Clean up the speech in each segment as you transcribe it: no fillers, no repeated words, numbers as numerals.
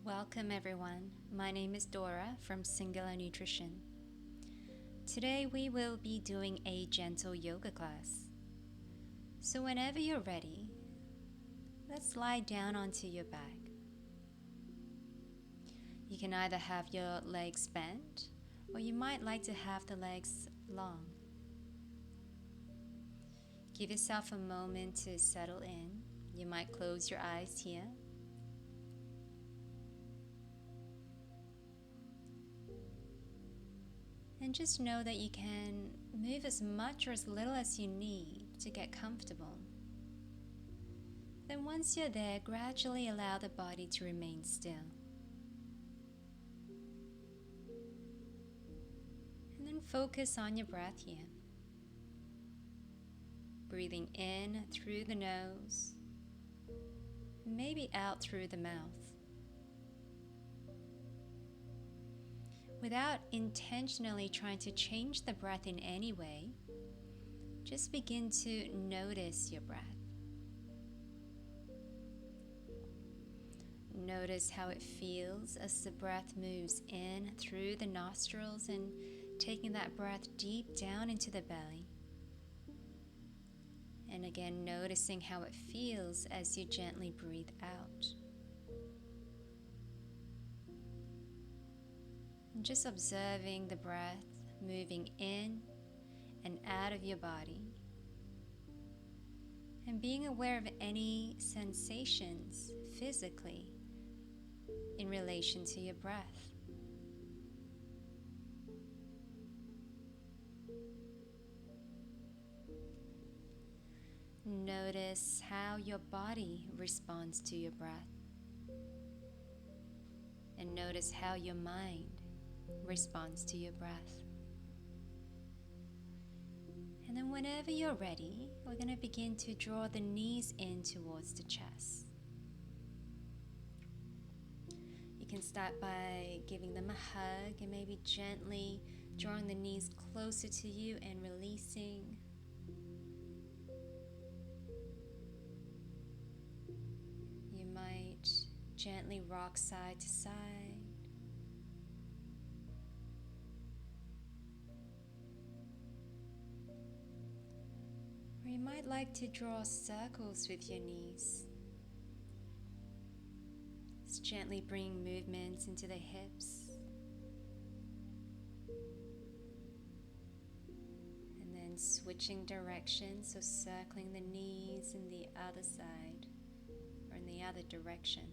Welcome everyone. My name is Dora from Singular Nutrition. Today we will be doing a gentle yoga class. So whenever you're ready, let's lie down onto your back. You can either have your legs bent or you might like to have the legs long. Give yourself a moment to settle in. You might close your eyes here. And just know that you can move as much or as little as you need to get comfortable. Then once you're there, gradually allow the body to remain still. And then focus on your breath here. Breathing in through the nose, maybe out through the mouth. Without intentionally trying to change the breath in any way, just begin to notice your breath. Notice how it feels as the breath moves in through the nostrils and taking that breath deep down into the belly. And again, noticing how it feels as you gently breathe out. And just observing the breath moving in and out of your body. And being aware of any sensations physically in relation to your breath. Notice how your body responds to your breath. And notice how your mind responds to your breath. And then whenever you're ready, we're going to begin to draw the knees in towards the chest. You can start by giving them a hug and maybe gently drawing the knees closer to you and releasing. You might gently rock side to side. Or you might like to draw circles with your knees. Just gently bring movements into the hips. And then switching directions, so circling the knees in the other side or in the other direction.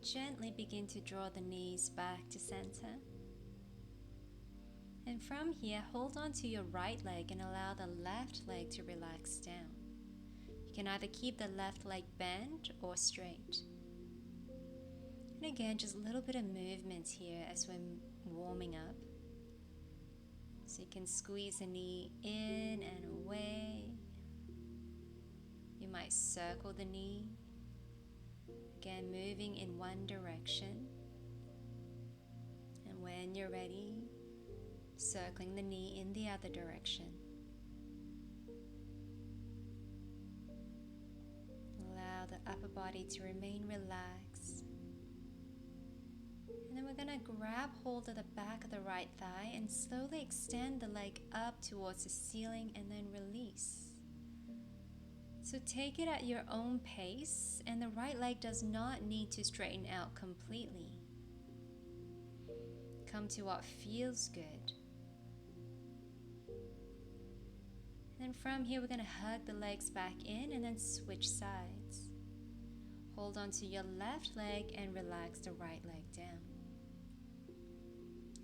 Gently begin to draw the knees back to center. And from here, hold on to your right leg and allow the left leg to relax down. You can either keep the left leg bent or straight. And again, just a little bit of movement here as we're warming up. So you can squeeze the knee in and away. You might circle the knee. Again, moving in one direction. And when you're ready, circling the knee in the other direction. Allow the upper body to remain relaxed. And then we're going to grab hold of the back of the right thigh and slowly extend the leg up towards the ceiling and then release. So take it at your own pace, and the right leg does not need to straighten out completely. Come to what feels good. And from here, we're going to hug the legs back in and then switch sides. Hold on to your left leg and relax the right leg down.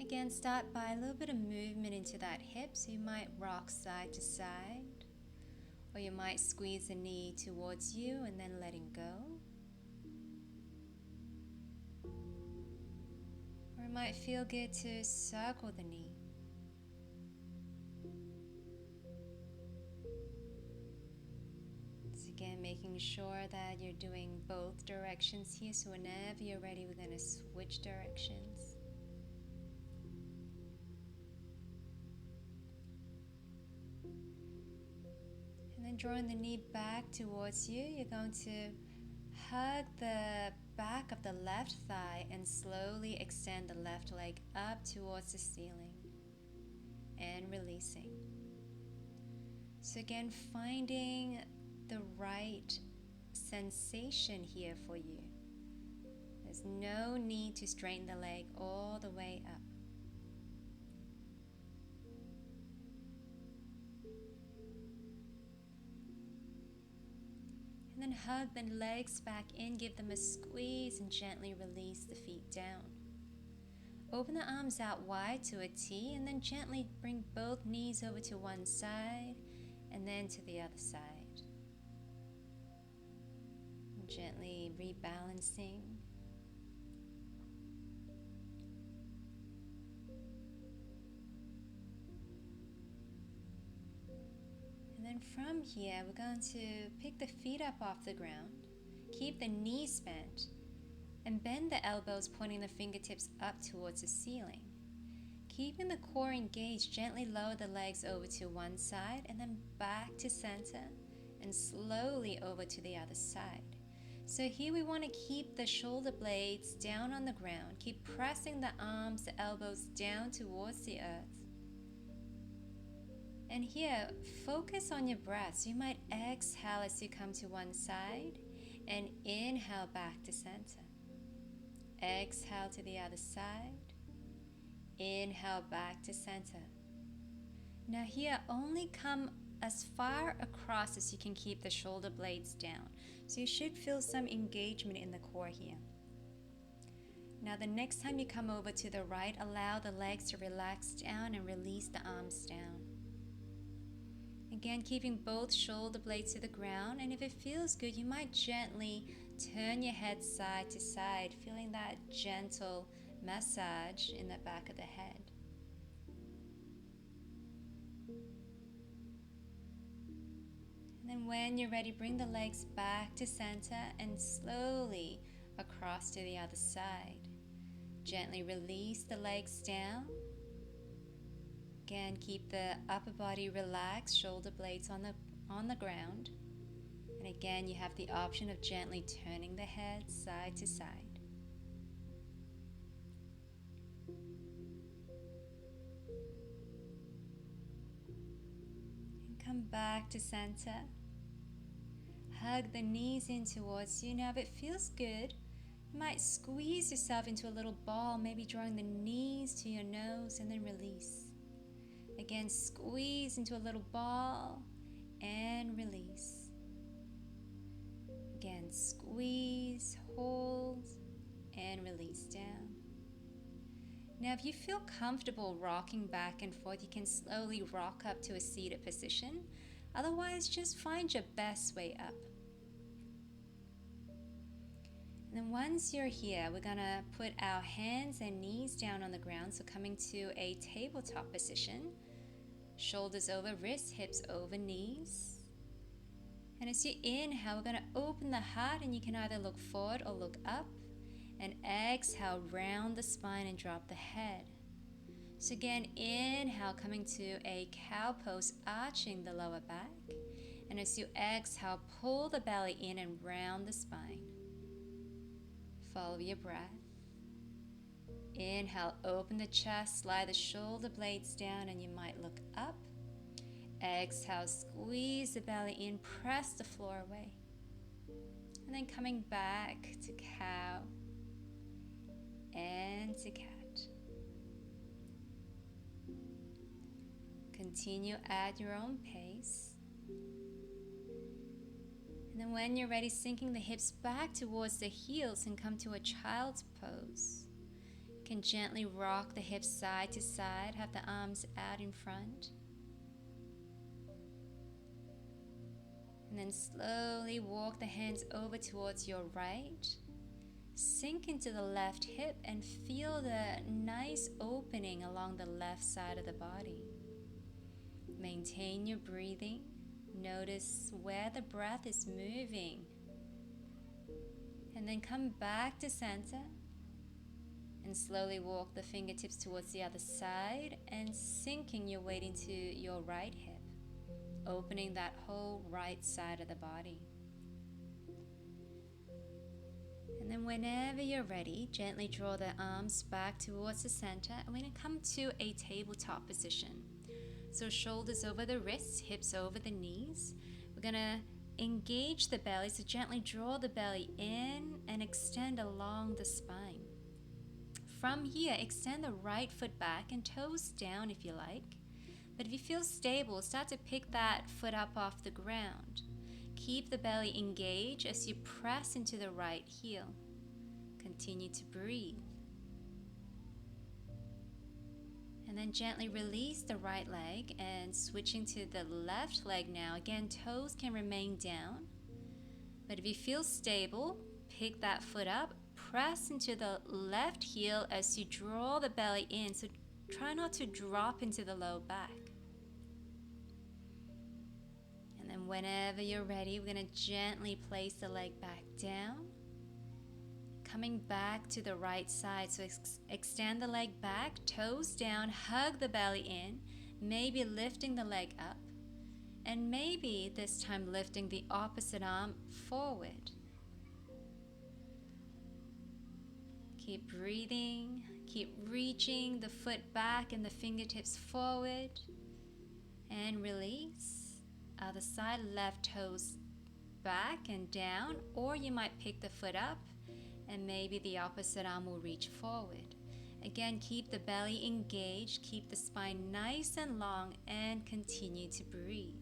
Again, start by a little bit of movement into that hip, so you might rock side to side. Or you might squeeze the knee towards you and then letting go. Or it might feel good to circle the knee. So again, making sure that you're doing both directions here. So whenever you're ready, we're going to switch directions. then drawing the knee back towards you, you're going to hug the back of the left thigh and slowly extend the left leg up towards the ceiling and releasing. So again, finding the right sensation here for you. There's no need to straighten the leg all the way up. And then hug the legs back in, give them a squeeze and gently release the feet down. Open the arms out wide to a T and then gently bring both knees over to one side and then to the other side. Gently rebalancing. And then from here, we're going to pick the feet up off the ground, keep the knees bent, and bend the elbows, pointing the fingertips up towards the ceiling. Keeping the core engaged, gently lower the legs over to one side and then back to center and slowly over to the other side. So here we want to keep the shoulder blades down on the ground. Keep pressing the arms, the elbows down towards the earth. And here, focus on your breath. So you might exhale as you come to one side and inhale back to center. Exhale to the other side. Inhale back to center. Now here, only come as far across as you can keep the shoulder blades down. So you should feel some engagement in the core here. Now the next time you come over to the right, allow the legs to relax down and release the arms down. Again, keeping both shoulder blades to the ground, and if it feels good, you might gently turn your head side to side, feeling that gentle massage in the back of the head. And then when you're ready, bring the legs back to center and slowly across to the other side. Gently release the legs down. Again, keep the upper body relaxed, shoulder blades on the ground. And again, you have the option of gently turning the head side to side. And come back to center. Hug the knees in towards you. Now if it feels good, you might squeeze yourself into a little ball, maybe drawing the knees to your nose and then release. Again, squeeze into a little ball and release. Again, squeeze, hold, and release down. Now, if you feel comfortable rocking back and forth, you can slowly rock up to a seated position. Otherwise, just find your best way up. And then once you're here, we're gonna put our hands and knees down on the ground. So coming to a tabletop position, shoulders over wrists, hips over knees. And as you inhale, we're gonna open the heart, and you can either look forward or look up. And exhale, round the spine and drop the head. So again, inhale, coming to a cow pose, arching the lower back. And as you exhale, pull the belly in and round the spine. Follow your breath. Inhale, open the chest, slide the shoulder blades down, and you might look up. Exhale, squeeze the belly in, press the floor away. And then coming back to cow and to cat. Continue at your own pace. And then when you're ready, sinking the hips back towards the heels and come to a child's pose. You can gently rock the hips side to side, have the arms out in front. And then slowly walk the hands over towards your right. Sink into the left hip and feel the nice opening along the left side of the body. Maintain your breathing. Notice where the breath is moving. And then come back to center. And slowly walk the fingertips towards the other side and sinking your weight into your right hip. opening that whole right side of the body. And then whenever you're ready, gently draw the arms back towards the center, and we're going to come to a tabletop position. So shoulders over the wrists, hips over the knees. We're going to engage the belly, so gently draw the belly in and extend along the spine. From here, extend the right foot back and toes down if you like. But if you feel stable, start to pick that foot up off the ground. Keep the belly engaged as you press into the right heel. Continue to breathe. And then gently release the right leg and switching to the left leg now. Again, toes can remain down. But if you feel stable, pick that foot up, press into the left heel as you draw the belly in. So try not to drop into the low back. And then whenever you're ready, we're going to gently place the leg back down. Coming back to the right side, so extend the leg back, toes down, hug the belly in, maybe lifting the leg up, and maybe this time lifting the opposite arm forward. Keep breathing, keep reaching the foot back and the fingertips forward, and release. Other side, left toes back and down, or you might pick the foot up and maybe the opposite arm will reach forward. Again, keep the belly engaged, keep the spine nice and long, and continue to breathe.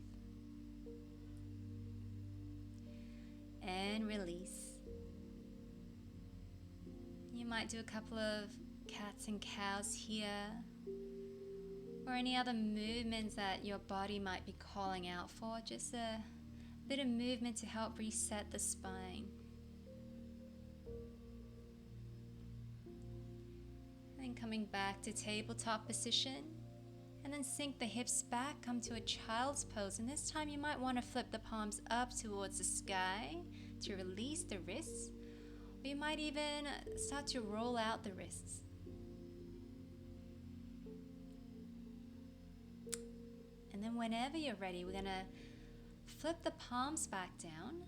And release. You might do a couple of cats and cows here, or any other movements that your body might be calling out for, just a bit of movement to help reset the spine. And coming back to tabletop position, and then sink the hips back, come to a child's pose, and this time you might want to flip the palms up towards the sky to release the wrists, or you might even start to roll out the wrists. And then whenever you're ready, we're going to flip the palms back down,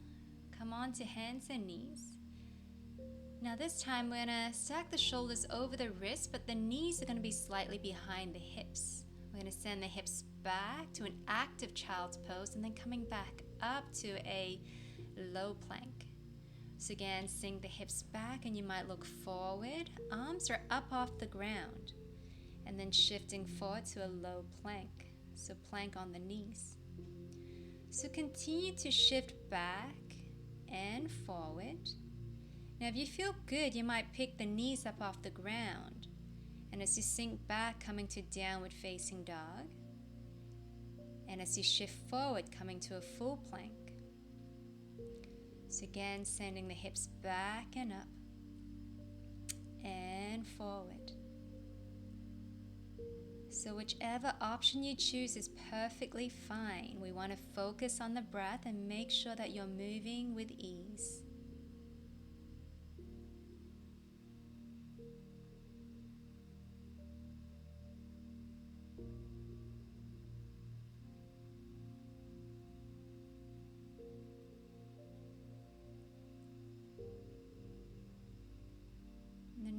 come on to hands and knees. Now this time we're going to stack the shoulders over the wrists, but the knees are going to be slightly behind the hips. We're going to send the hips back to an active child's pose, and then coming back up to a low plank. So again, sink the hips back, and you might look forward. Arms are up off the ground, and then shifting forward to a low plank. So plank on the knees. So continue to shift back and forward. Now if you feel good, you might pick the knees up off the ground. And as you sink back, coming to downward facing dog. And as you shift forward, coming to a full plank. So again, sending the hips back and up. And forward. So whichever option you choose is perfectly fine. We want to focus on the breath and make sure that you're moving with ease.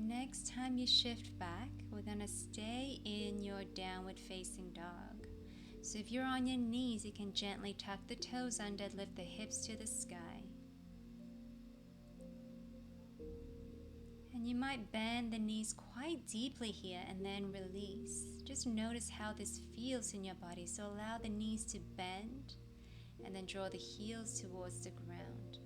Next time you shift back, we're going to stay in your downward facing dog. So if you're on your knees, you can gently tuck the toes under, lift the hips to the sky. And you might bend the knees quite deeply here and then release. Just notice how this feels in your body. So allow the knees to bend and then draw the heels towards the ground.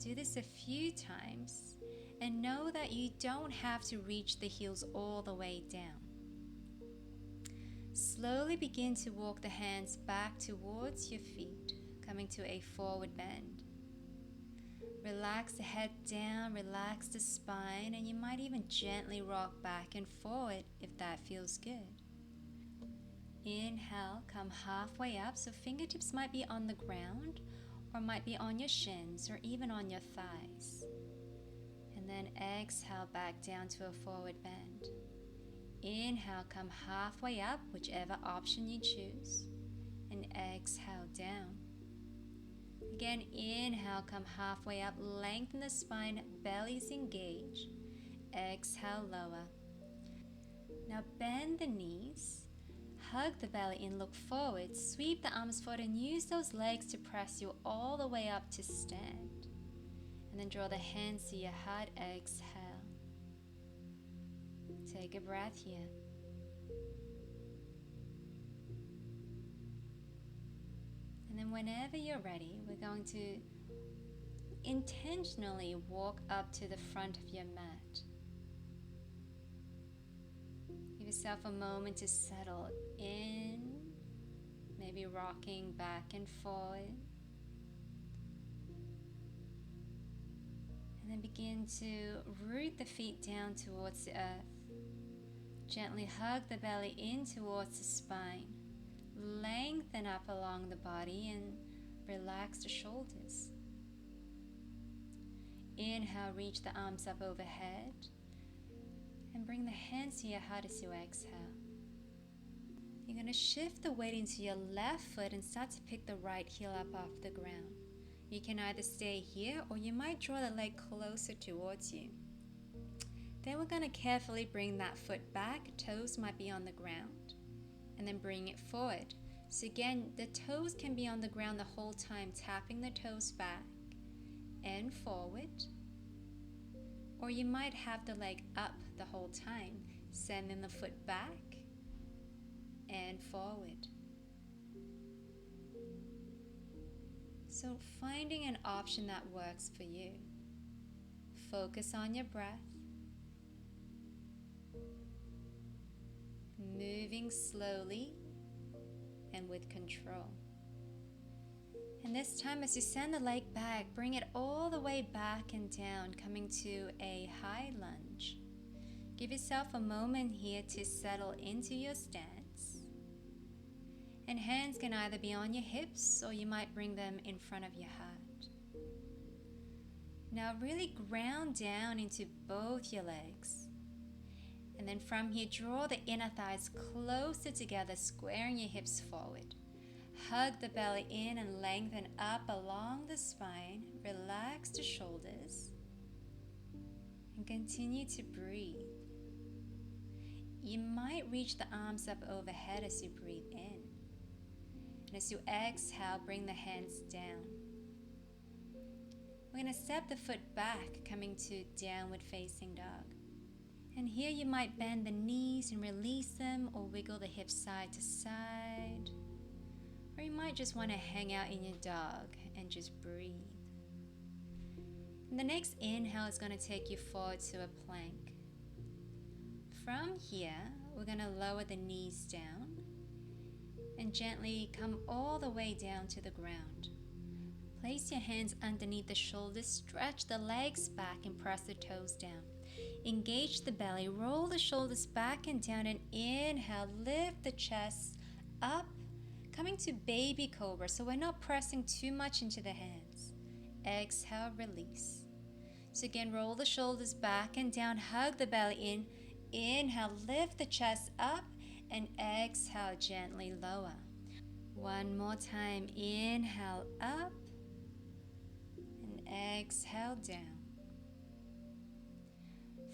Do this a few times. And know that you don't have to reach the heels all the way down. Slowly begin to walk the hands back towards your feet, coming to a forward bend. Relax the head down, relax the spine, and you might even gently rock back and forward if that feels good. Inhale, come halfway up, so fingertips might be on the ground or might be on your shins or even on your thighs. And then exhale back down to a forward bend. Inhale, come halfway up, whichever option you choose. and exhale down. Again, inhale, come halfway up, lengthen the spine, belly's engaged. Exhale, lower. Now bend the knees, hug the belly in, look forward, sweep the arms forward and use those legs to press you all the way up to stand. And then draw the hands to your heart, exhale. Take a breath here. And then whenever you're ready, we're going to intentionally walk up to the front of your mat. Give yourself a moment to settle in, maybe rocking back and forward. And then begin to root the feet down towards the earth. Gently hug the belly in towards the spine. Lengthen up along the body and relax the shoulders. Inhale, reach the arms up overhead and bring the hands to your heart as you exhale. You're going to shift the weight into your left foot and start to pick the right heel up off the ground. You can either stay here or you might draw the leg closer towards you. Then we're going to carefully bring that foot back, toes might be on the ground, and then bring it forward. So again, the toes can be on the ground the whole time, tapping the toes back and forward. Or you might have the leg up the whole time, sending the foot back and forward. So finding an option that works for you. Focus on your breath. Moving slowly and with control. And this time, as you send the leg back, bring it all the way back and down, coming to a high lunge. Give yourself a moment here to settle into your stance. And hands can either be on your hips or you might bring them in front of your heart. Now really ground down into both your legs. And then from here, draw the inner thighs closer together, squaring your hips forward. Hug the belly in and lengthen up along the spine. Relax the shoulders. And continue to breathe. You might reach the arms up overhead as you breathe in. And as you exhale, bring the hands down. We're going to step the foot back, coming to downward facing dog. And here you might bend the knees and release them, or wiggle the hips side to side. Or you might just want to hang out in your dog and just breathe. And the next inhale is going to take you forward to a plank. From here, we're going to lower the knees down and gently come all the way down to the ground. Place your hands underneath the shoulders, stretch the legs back and press the toes down. Engage the belly, roll the shoulders back and down, and inhale, lift the chest up, coming to baby cobra, so we're not pressing too much into the hands. Exhale, release. So again, roll the shoulders back and down, hug the belly in. Inhale, lift the chest up, and exhale, gently lower. One more time, inhale up, and exhale down.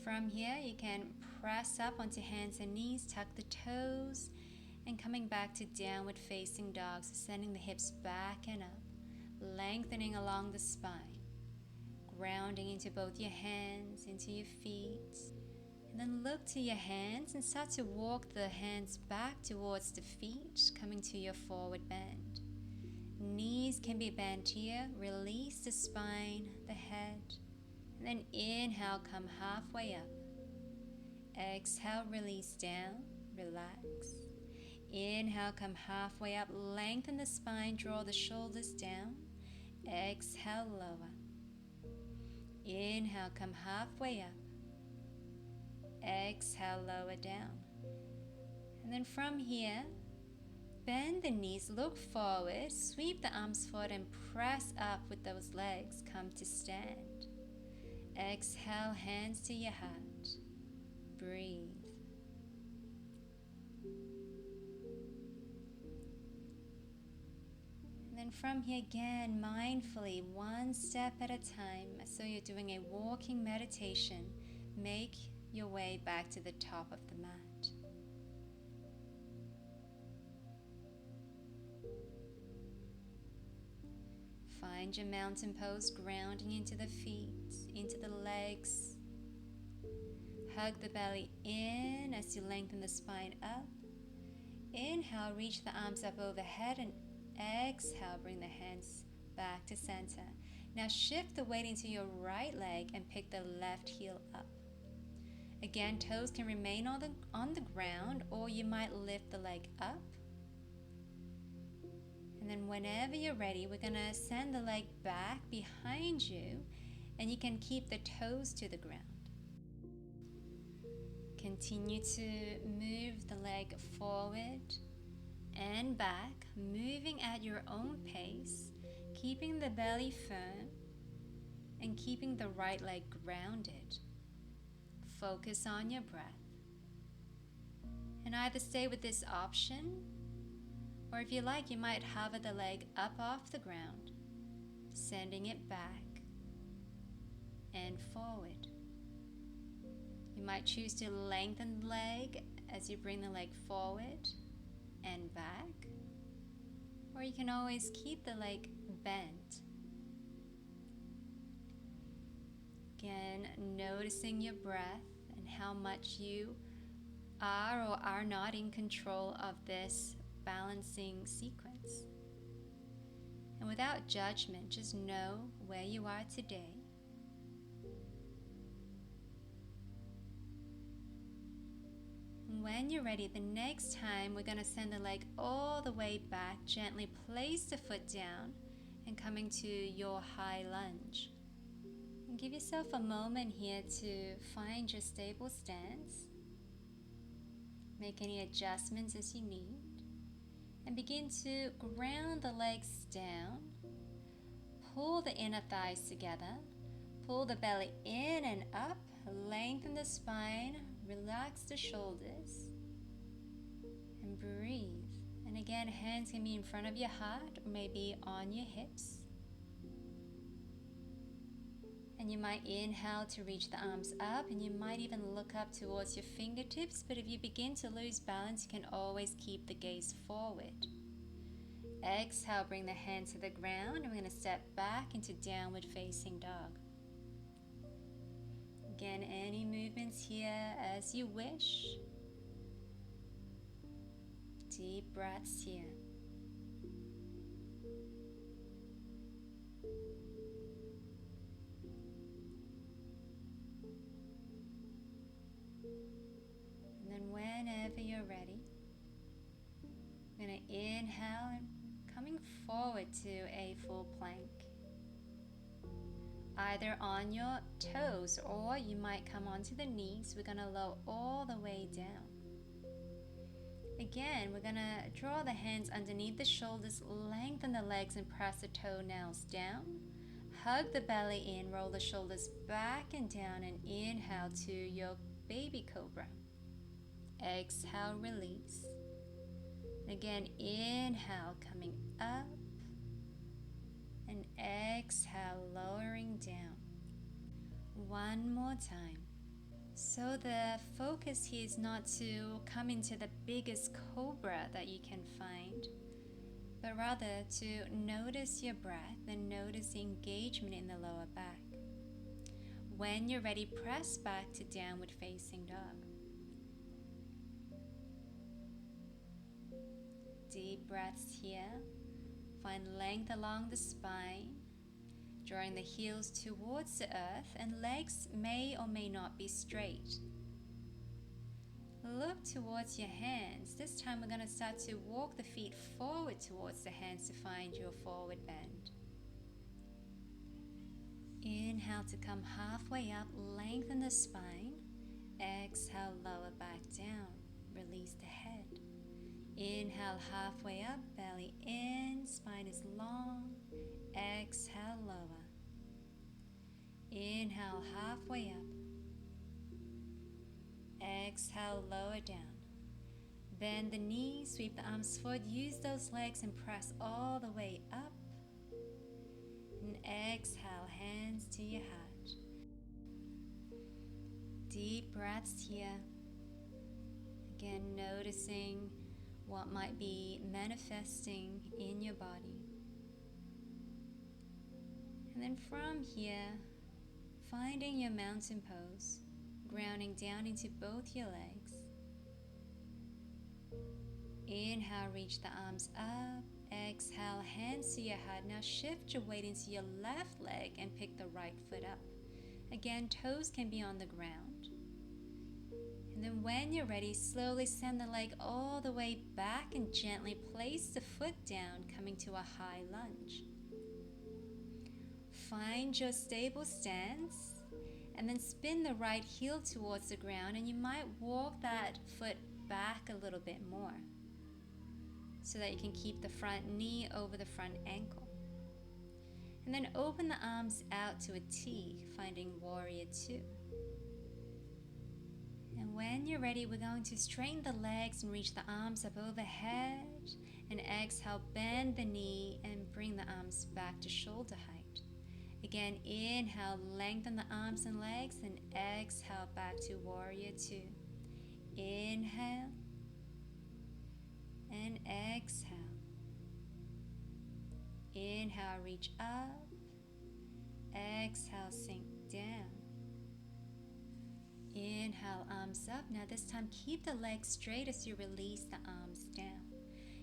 From here, you can press up onto hands and knees, tuck the toes, and coming back to downward facing dog, so sending the hips back and up, lengthening along the spine, grounding into both your hands, into your feet, and then look to your hands and start to walk the hands back towards the feet, coming to your forward bend. Knees can be bent here, release the spine, the head, and then inhale, come halfway up. Exhale, release down, relax. Inhale, come halfway up, lengthen the spine, draw the shoulders down. Exhale, lower. Inhale, come halfway up. Exhale, lower down. And then from here, bend the knees, look forward, sweep the arms forward and press up with those legs. Come to stand. Exhale, hands to your heart. Breathe. And from here again, mindfully, one step at a time, so you're doing a walking meditation, make your way back to the top of the mat. Find your mountain pose, grounding into the feet, into the legs. Hug the belly in as you lengthen the spine up. Inhale, reach the arms up overhead, and exhale, bring the hands back to center. Now shift the weight into your right leg and pick the left heel up. Again, toes can remain on the ground, or you might lift the leg up. And then whenever you're ready, we're going to send the leg back behind you, and you can keep the toes to the ground. Continue to move the leg forward and back, moving at your own pace, keeping the belly firm and keeping the right leg grounded. Focus on your breath. And either stay with this option, or if you like, you might hover the leg up off the ground, sending it back and forward. You might choose to lengthen the leg as you bring the leg forward and back, or you can always keep the leg bent. Again, noticing your breath and how much you are or are not in control of this balancing sequence. And without judgment, just know where you are today. And when you're ready, the next time we're going to send the leg all the way back, gently place the foot down and coming to your high lunge. And give yourself a moment here to find your stable stance. Make any adjustments as you need. And begin to ground the legs down. Pull the inner thighs together. Pull the belly in and up. Lengthen the spine. Relax the shoulders. And breathe. And again, hands can be in front of your heart or maybe on your hips. And you might inhale to reach the arms up, and you might even look up towards your fingertips, but if you begin to lose balance, you can always keep the gaze forward. Exhale, bring the hands to the ground, and we're going to step back into downward facing dog. Again, any movements here as you wish. Deep breaths here. Whenever you're ready, I'm going to inhale and coming forward to a full plank. Either on your toes or you might come onto the knees. We're going to lower all the way down. Again, we're going to draw the hands underneath the shoulders, lengthen the legs and press the toenails down. Hug the belly in, roll the shoulders back and down, and inhale to your baby cobra. Exhale, release. Again, inhale, coming up, and exhale, lowering down. One more time. So the focus here is not to come into the biggest cobra that you can find, but rather to notice your breath and notice the engagement in the lower back. When you're ready, press back to downward facing dog. Deep breaths here. Find length along the spine, drawing the heels towards the earth, and legs may or may not be straight. Look towards your hands. This time we're going to start to walk the feet forward towards the hands to find your forward bend. Inhale to come halfway up, lengthen the spine. Exhale, lower back down. Release the head. Inhale, halfway up, belly in, spine is long. Exhale, lower. Inhale, halfway up. Exhale, lower down. Bend the knees, sweep the arms forward. Use those legs and press all the way up. exhale, hands to your heart. Deep breaths here. Again, noticing what might be manifesting in your body. And then from here, finding your mountain pose, grounding down into both your legs. Inhale, reach the arms up. Exhale, hands to your heart. Now shift your weight into your left leg and pick the right foot up. Again, toes can be on the ground. And then when you're ready, slowly send the leg all the way back and gently place the foot down, coming to a high lunge. Find your stable stance and then spin the right heel towards the ground, and you might walk that foot back a little bit more so that you can keep the front knee over the front ankle. And then open the arms out to a T, finding Warrior Two. And when you're ready, we're going to straighten the legs and reach the arms up overhead. And exhale, bend the knee and bring the arms back to shoulder height. Again, inhale, lengthen the arms and legs, and exhale back to Warrior Two. Inhale and exhale. Inhale, reach up. Exhale, sink down. Inhale, arms up. Now this time, keep the legs straight as you release the arms down.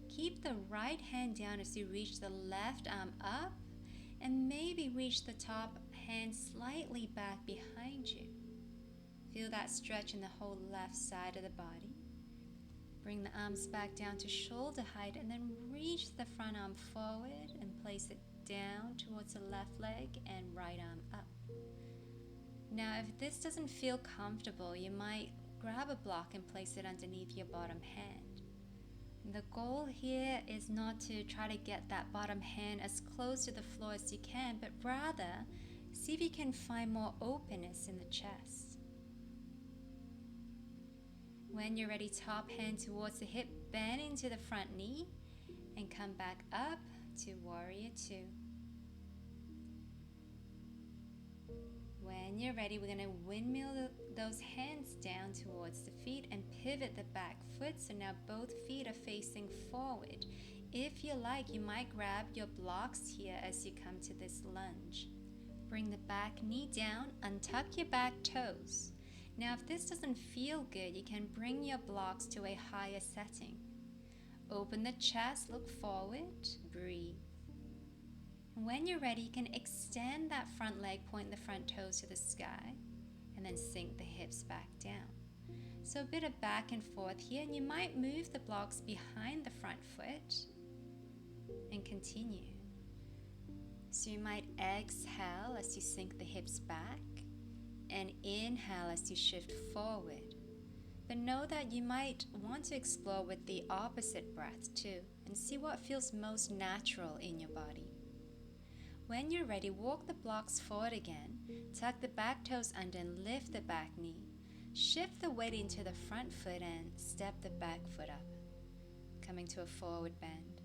Keep the right hand down as you reach the left arm up, and maybe reach the top hand slightly back behind you. Feel that stretch in the whole left side of the body. Bring the arms back down to shoulder height, and then reach the front arm forward and place it down towards the left leg and right arm up. Now, if this doesn't feel comfortable, you might grab a block and place it underneath your bottom hand. The goal here is not to try to get that bottom hand as close to the floor as you can, but rather see if you can find more openness in the chest. When you're ready, top hand towards the hip, bend into the front knee, and come back up to Warrior Two. When you're ready, we're going to windmill those hands down towards the feet and pivot the back foot, so now both feet are facing forward. If you like, you might grab your blocks here as you come to this lunge. Bring the back knee down, untuck your back toes. Now, if this doesn't feel good, you can bring your blocks to a higher setting. Open the chest, look forward, breathe. When you're ready, you can extend that front leg, point the front toes to the sky, and then sink the hips back down. So a bit of back and forth here, and you might move the blocks behind the front foot and continue. So you might exhale as you sink the hips back, and inhale as you shift forward. But know that you might want to explore with the opposite breath too, and see what feels most natural in your body. When you're ready, walk the blocks forward again, tuck the back toes under and lift the back knee. Shift the weight into the front foot and step the back foot up, coming to a forward bend.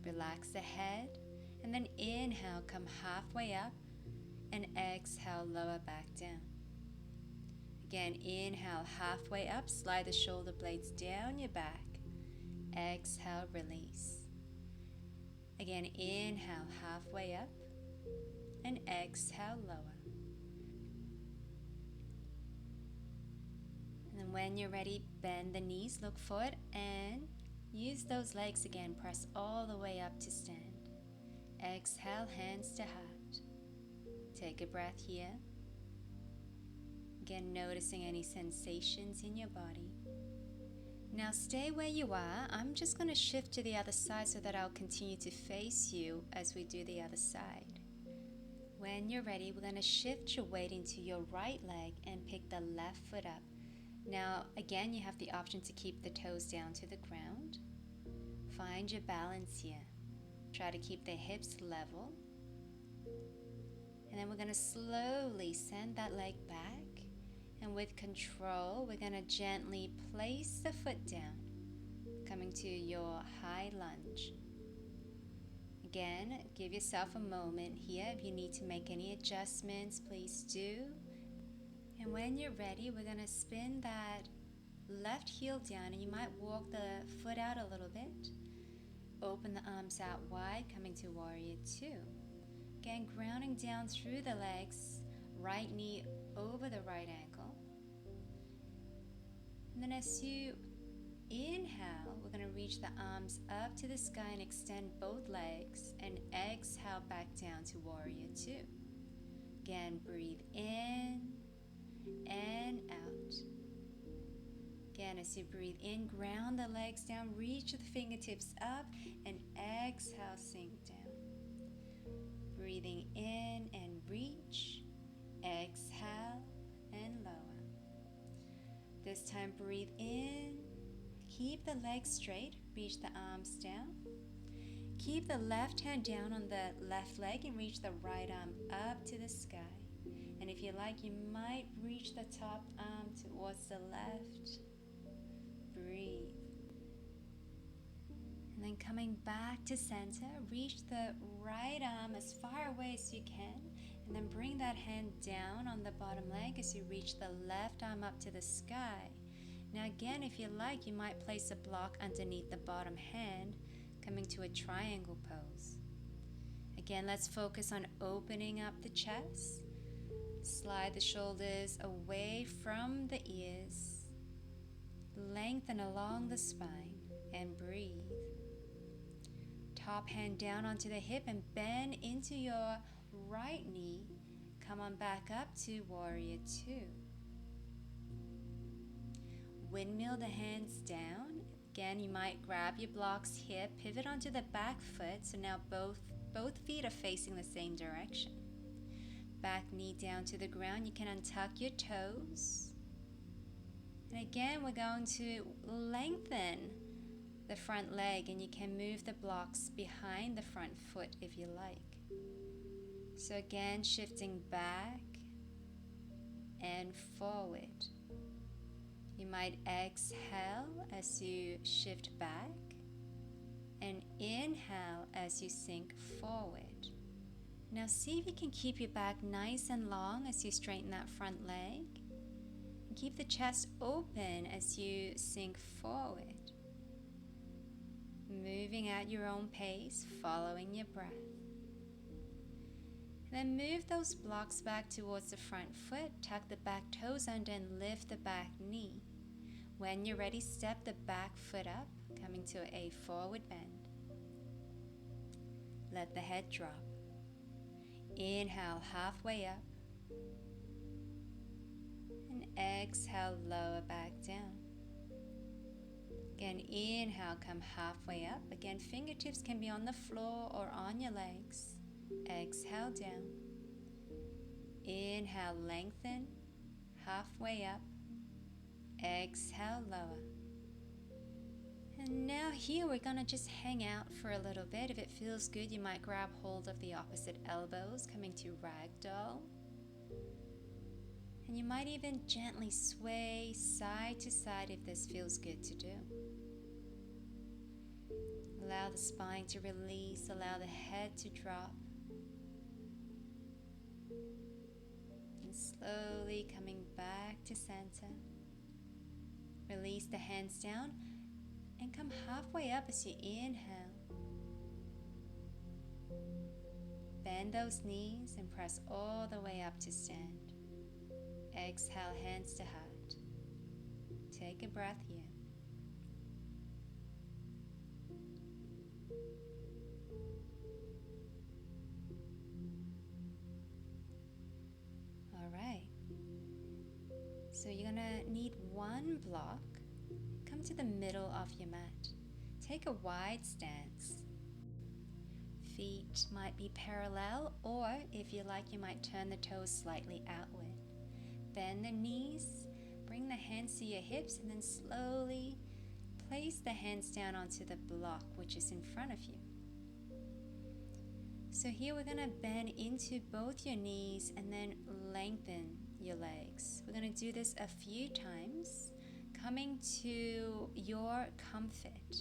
Relax the head, and then inhale, come halfway up, and exhale, lower back down. Again, inhale, halfway up, slide the shoulder blades down your back. Exhale, release. Again, inhale, halfway up, and exhale, lower. And then when you're ready, bend the knees, look forward, and use those legs again. Press all the way up to stand. Exhale, hands to heart. Take a breath here. Again, noticing any sensations in your body. Now stay where you are. I'm just going to shift to the other side so that I'll continue to face you as we do the other side. When you're ready, we're going to shift your weight into your right leg and pick the left foot up. Now, again, you have the option to keep the toes down to the ground. Find your balance here. Try to keep the hips level. And then we're going to slowly send that leg back. And with control, we're going to gently place the foot down, coming to your high lunge. Again, give yourself a moment here. If you need to make any adjustments, please do. And when you're ready, we're going to spin that left heel down, and you might walk the foot out a little bit. Open the arms out wide, coming to Warrior Two. Again, grounding down through the legs, right knee over the right ankle. And then as you inhale, we're going to reach the arms up to the sky and extend both legs, and exhale back down to Warrior Two. Again, breathe in and out. Again, as you breathe in, ground the legs down, reach the fingertips up, and exhale, sink down. Breathing in and reach, exhale and lower. This time, breathe in, keep the legs straight, reach the arms down. Keep the left hand down on the left leg and reach the right arm up to the sky. And if you like, you might reach the top arm towards the left. Breathe. And then coming back to center, reach the right arm as far away as you can, and then bring that hand down on the bottom leg as you reach the left arm up to the sky. Now again, if you like, you might place a block underneath the bottom hand, coming to a triangle pose. Again, let's focus on opening up the chest. Slide the shoulders away from the ears. Lengthen along the spine and breathe. Top hand down onto the hip and bend into your right knee. Come on back up to Warrior Two. Windmill the hands down. Again, you might grab your blocks here, pivot onto the back foot, so now both feet are facing the same direction. Back knee down to the ground. You can untuck your toes. And again, we're going to lengthen the front leg, and you can move the blocks behind the front foot if you like. So again, shifting back and forward. You might exhale as you shift back and inhale as you sink forward. Now see if you can keep your back nice and long as you straighten that front leg. And keep the chest open as you sink forward. Moving at your own pace, following your breath. And then move those blocks back towards the front foot, tuck the back toes under and lift the back knee. When you're ready, step the back foot up, coming to a forward bend. Let the head drop. Inhale halfway up. And exhale, lower back down. Again, inhale, come halfway up. Again, fingertips can be on the floor or on your legs. Exhale down. Inhale, lengthen, halfway up. Exhale, lower. And now here we're going to just hang out for a little bit. If it feels good, you might grab hold of the opposite elbows, coming to ragdoll. And you might even gently sway side to side if this feels good to do. Allow the spine to release, allow the head to drop. And slowly coming back to center. Release the hands down and come halfway up as you inhale. Bend those knees and press all the way up to stand. Exhale, hands to heart. Take a breath here. All right. So you're gonna need one block. Come to the middle of your mat. Take a wide stance. Feet might be parallel, or if you like, you might turn the toes slightly outward. Bend the knees, bring the hands to your hips, and then slowly place the hands down onto the block which is in front of you. So here we're going to bend into both your knees and then lengthen your legs. We're going to do this a few times, coming to your comfort.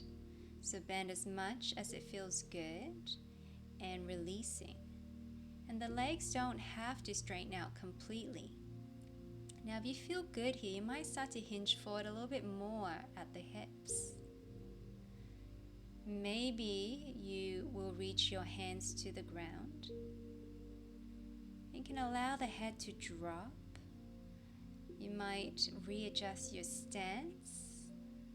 So bend as much as it feels good. and releasing. And the legs don't have to straighten out completely. Now, if you feel good here, you might start to hinge forward a little bit more at the hips. Maybe you will reach your hands to the ground. You can allow the head to drop. You might readjust your stance,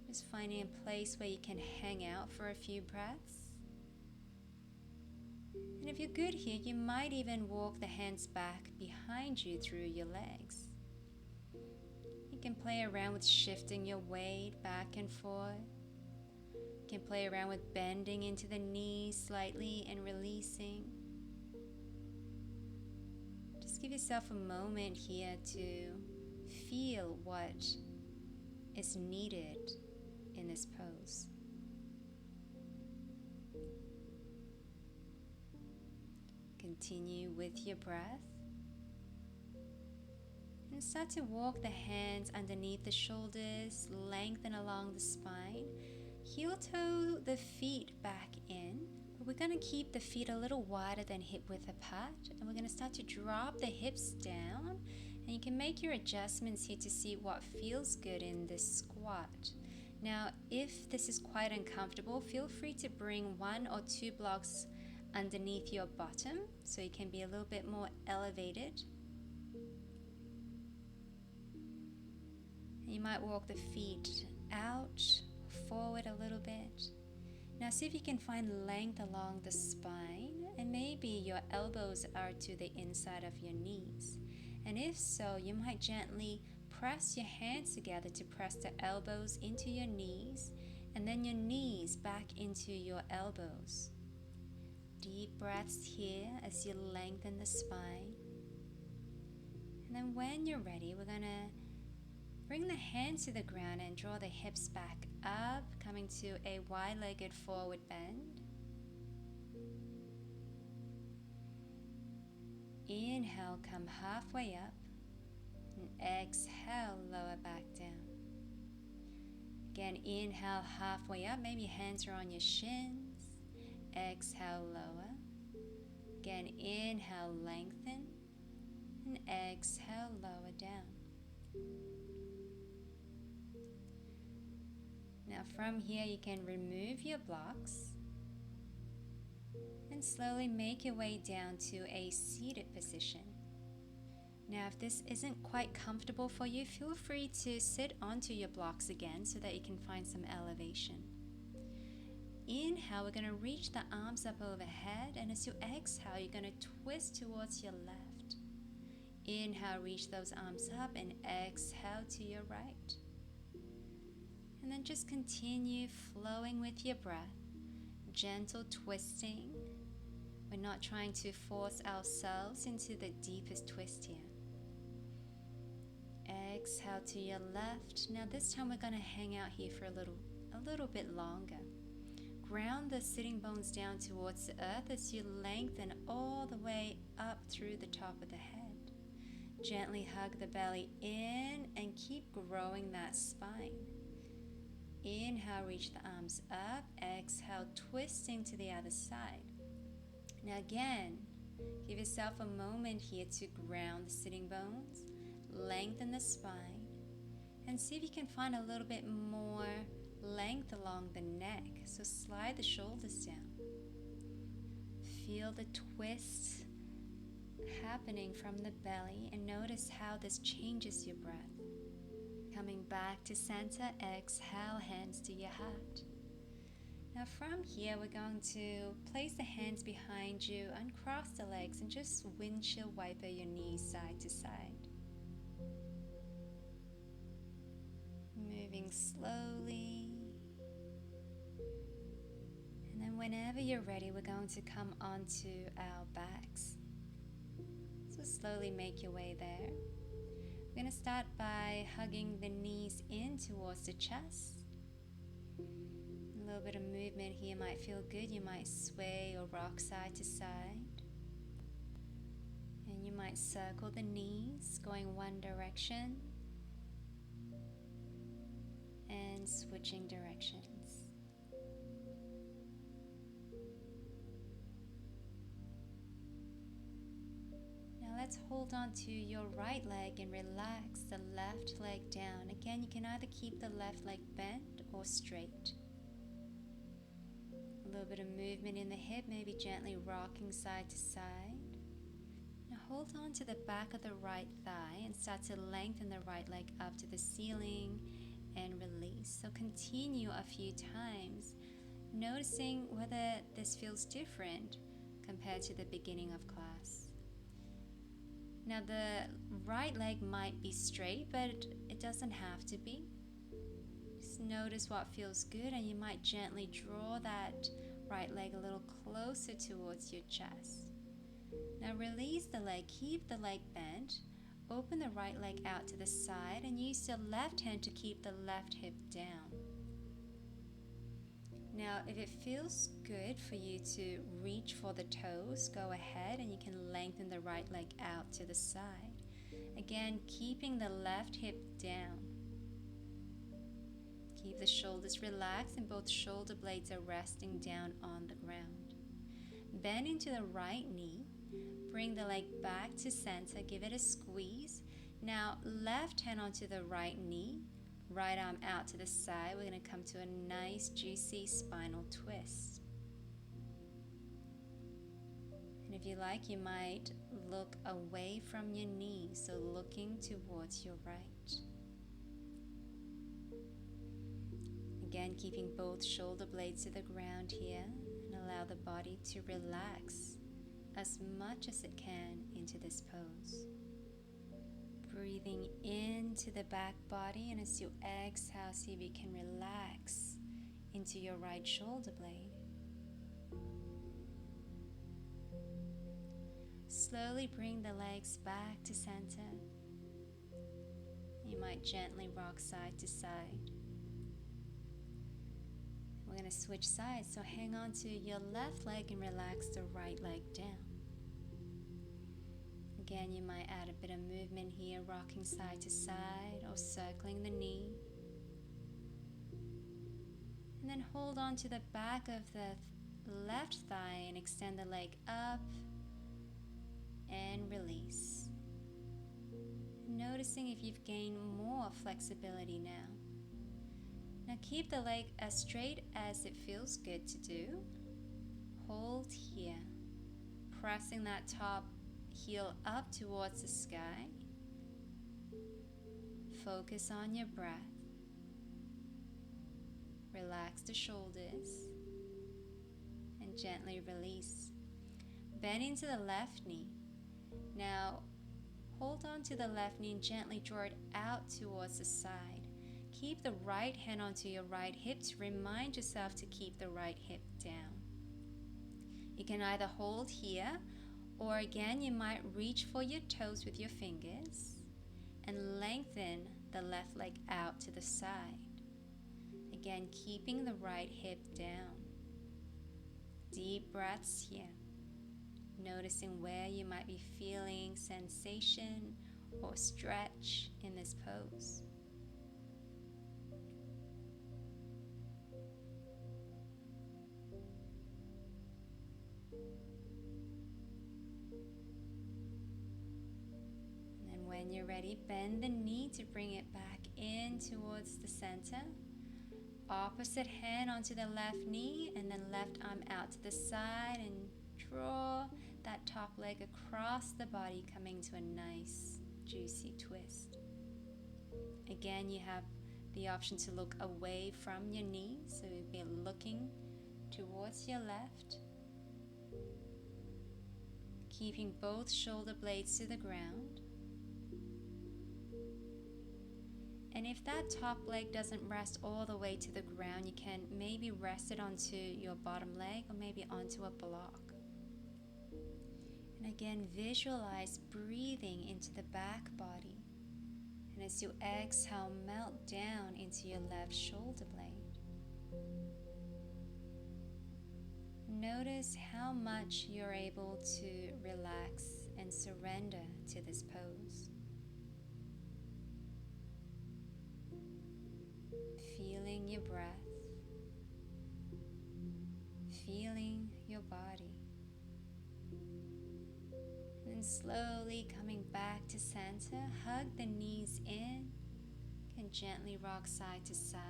just finding a place where you can hang out for a few breaths. And if you're good here, you might even walk the hands back behind you through your legs. You can play around with shifting your weight back and forth. You can play around with bending into the knees slightly and releasing. Just give yourself a moment here to feel what is needed in this pose. Continue with your breath. And start to walk the hands underneath the shoulders, lengthen along the spine. Heel toe the feet back in, but we're going to keep the feet a little wider than hip width apart, and we're going to start to drop the hips down, and you can make your adjustments here to see what feels good in this squat. Now, if this is quite uncomfortable, feel free to bring 1 or 2 blocks underneath your bottom so you can be a little bit more elevated. You might walk the feet out, forward a little bit. Now see if you can find length along the spine, and maybe your elbows are to the inside of your knees. And if so, you might gently press your hands together to press the elbows into your knees, and then your knees back into your elbows. Deep breaths here as you lengthen the spine. And then when you're ready, we're going to bring the hands to the ground and draw the hips back up, coming to a wide-legged forward bend. Inhale, come halfway up, and exhale, lower back down. Again, inhale, halfway up, maybe hands are on your shins. Exhale, lower. Again, inhale, lengthen, and exhale, lower down. Now from here you can remove your blocks and slowly make your way down to a seated position. Now if this isn't quite comfortable for you, feel free to sit onto your blocks again so that you can find some elevation. Inhale, we're going to reach the arms up overhead, and as you exhale, you're going to twist towards your left. Inhale, reach those arms up, and exhale to your right. And then just continue flowing with your breath, gentle twisting. We're not trying to force ourselves into the deepest twist here. Exhale to your left. Now this time we're going to hang out here for a little bit longer. Ground the sitting bones down towards the earth as you lengthen all the way up through the top of the head. Gently hug the belly in and keep growing that spine. Inhale, reach the arms up. Exhale, twisting to the other side. Now again, give yourself a moment here to ground the sitting bones, lengthen the spine, and see if you can find a little bit more length along the neck. So slide the shoulders down. Feel the twist happening from the belly, and notice how this changes your breath. Coming back to center, exhale, hands to your heart. Now from here, we're going to place the hands behind you, uncross the legs, and just windshield wiper your knees side to side. Moving slowly. And then whenever you're ready, we're going to come onto our backs. So slowly make your way there. We're going to start by hugging the knees in towards the chest. A little bit of movement here might feel good. You might sway or rock side to side. And you might circle the knees, going one direction and switching directions. let's hold on to your right leg and relax the left leg down. Again, you can either keep the left leg bent or straight. A little bit of movement in the hip, maybe gently rocking side to side. Now hold on to the back of the right thigh and start to lengthen the right leg up to the ceiling and release. So continue a few times, noticing whether this feels different compared to the beginning of class. Now the right leg might be straight, but it doesn't have to be. Just notice what feels good, and you might gently draw that right leg a little closer towards your chest. Now release the leg, keep the leg bent, open the right leg out to the side, and use your left hand to keep the left hip down. Now, if it feels good for you to reach for the toes, go ahead and you can lengthen the right leg out to the side. Again, keeping the left hip down. Keep the shoulders relaxed and both shoulder blades are resting down on the ground. Bend into the right knee. Bring the leg back to center. Give it a squeeze. Now, left hand onto the right knee. Right arm out to the side. We're going to come to a nice juicy spinal twist. And if you like, you might look away from your knees, so looking towards your right. Again, keeping both shoulder blades to the ground here, and allow the body to relax as much as it can into this pose. Breathing into the back body, and as you exhale, see if you can relax into your right shoulder blade. Slowly bring the legs back to center. You might gently rock side to side. We're going to switch sides, so hang on to your left leg and relax the right leg down. Again, you might add a bit of movement here, rocking side to side or circling the knee. And then hold on to the back of the left thigh and extend the leg up and release. Noticing if you've gained more flexibility now. Now keep the leg as straight as it feels good to do. Hold here, pressing that top heel up towards the sky. Focus on your breath. Relax the shoulders and gently release. Bend into the left knee. Now hold on to the left knee and gently draw it out towards the side. Keep the right hand onto your right hip to remind yourself to keep the right hip down. You can either hold here, or again, you might reach for your toes with your fingers and lengthen the left leg out to the side. Again, keeping the right hip down. Deep breaths here. Noticing where you might be feeling sensation or stretch in this pose. When you're ready, bend the knee to bring it back in towards the center. Opposite hand onto the left knee, and then left arm out to the side, and draw that top leg across the body, coming to a nice juicy twist. Again, you have the option to look away from your knee, so you'll be looking towards your left, keeping both shoulder blades to the ground. And if that top leg doesn't rest all the way to the ground, you can maybe rest it onto your bottom leg or maybe onto a block. And again, visualize breathing into the back body. And as you exhale, melt down into your left shoulder blade. Notice how much you're able to relax and surrender to this pose. Feeling your breath, feeling your body, and slowly coming back to center, hug the knees in, and gently rock side to side.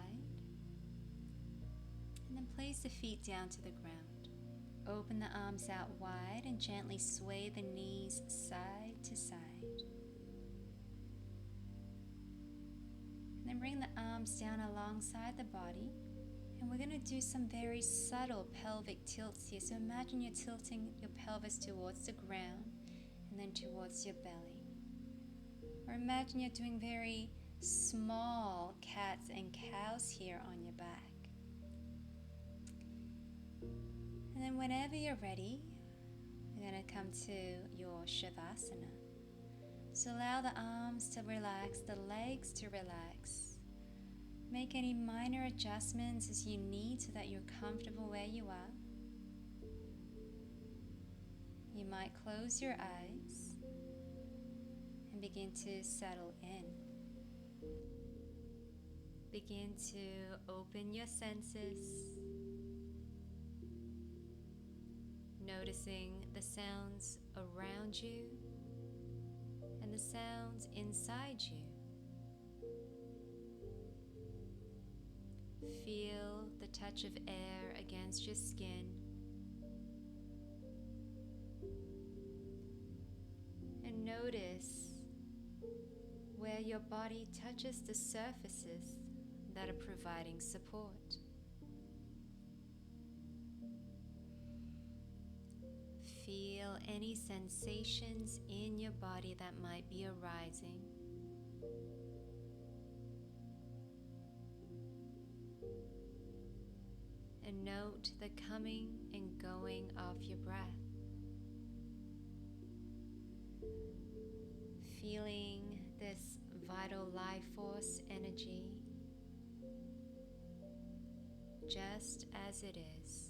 And then place the feet down to the ground. Open the arms out wide and gently sway the knees side to side. And then bring the arms down alongside the body. And we're going to do some very subtle pelvic tilts here. So imagine you're tilting your pelvis towards the ground and then towards your belly. Or imagine you're doing very small cats and cows here on your back. And then whenever you're ready, we're going to come to your Shavasana. So allow the arms to relax, the legs to relax. Make any minor adjustments as you need so that you're comfortable where you are. You might close your eyes and begin to settle in. Begin to open your senses, noticing the sounds around you and the sounds inside you. Feel the touch of air against your skin. And notice where your body touches the surfaces that are providing support. Feel any sensations in your body that might be arising. And note the coming and going of your breath. Feeling this vital life force energy just as it is.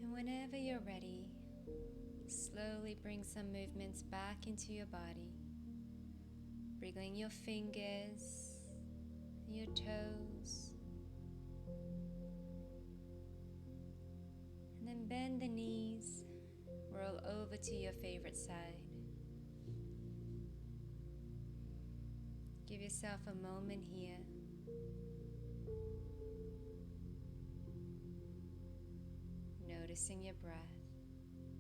And whenever you're ready, slowly bring some movements back into your body, wriggling your fingers, your toes, and then bend the knees, roll over to your favorite side. Give yourself a moment here. Noticing your breath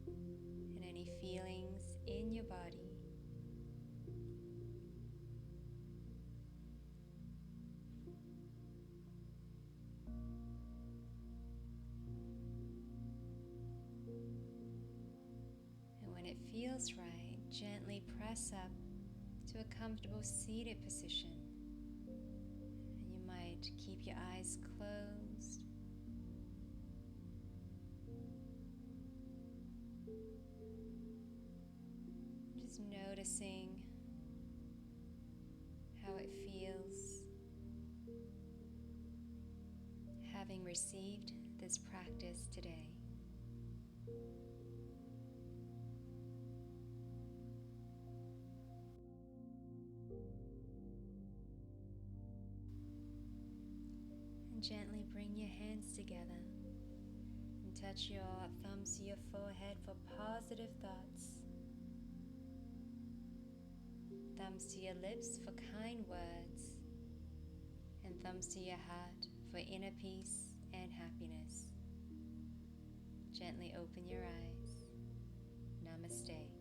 and any feelings in your body. And when it feels right, gently press up to a comfortable seated position. And you might keep your eyes closed. Just noticing how it feels having received this practice today. And gently bring your hands together and touch your thumbs to your forehead for positive thoughts. Thumbs to your lips for kind words, and thumbs to your heart for inner peace and happiness. Gently open your eyes. Namaste.